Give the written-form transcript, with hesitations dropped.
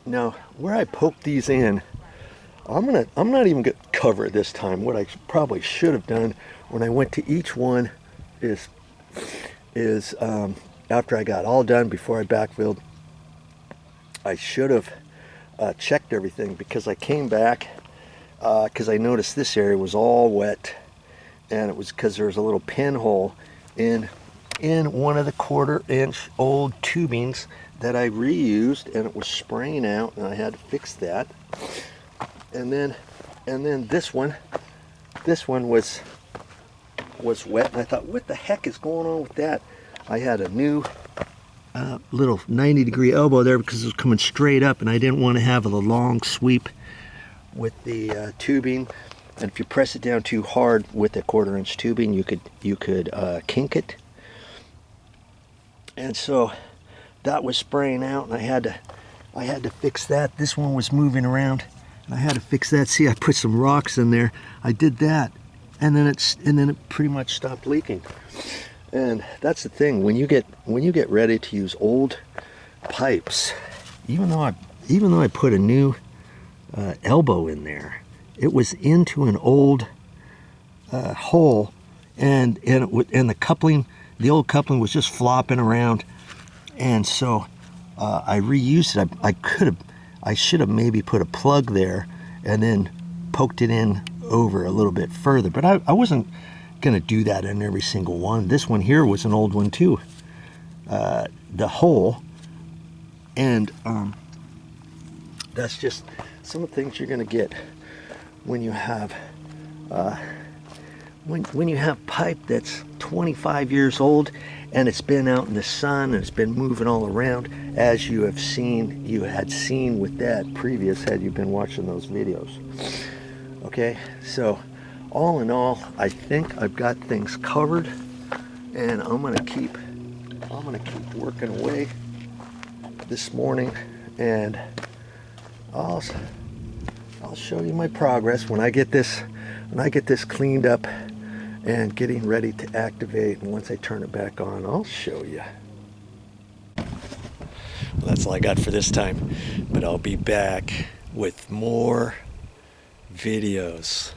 Now, where I poked these in, I'm not even gonna cover it this time. What I probably should have done when I went to each one is after I got all done, before I backfilled, I should have checked everything, because I came back because I noticed this area was all wet, and it was because there was a little pinhole in one of the 1/4-inch old tubings that I reused, and it was spraying out, and I had to fix that. And then this one was wet, and I thought, what the heck is going on with that? I had a new little 90-degree elbow there because it was coming straight up, and I didn't want to have a long sweep with the tubing. And if you press it down too hard with a 1/4-inch tubing, you could kink it. And so that was spraying out, and I had to fix that. This one was moving around, and I had to fix that. See, I put some rocks in there. I did that, and then it pretty much stopped leaking. And that's the thing, when you get ready to use old pipes, even though I put a new elbow in there, it was into an old hole, and the coupling, the old coupling was just flopping around, and so I reused it. I should have maybe put a plug there and then poked it in over a little bit further, but I wasn't gonna do that in every single one. This one here was an old one too, the hole, and that's just some of the things you're gonna get when you have when you have pipe that's 25 years old, and it's been out in the sun, and it's been moving all around, as you had seen with that previous, had you been watching those videos. Okay, so all in all, I think I've got things covered, and I'm gonna keep working away this morning, and I'll show you my progress when I get this cleaned up and getting ready to activate. And once I turn it back on, I'll show you. Well, that's all I got for this time, but I'll be back with more videos.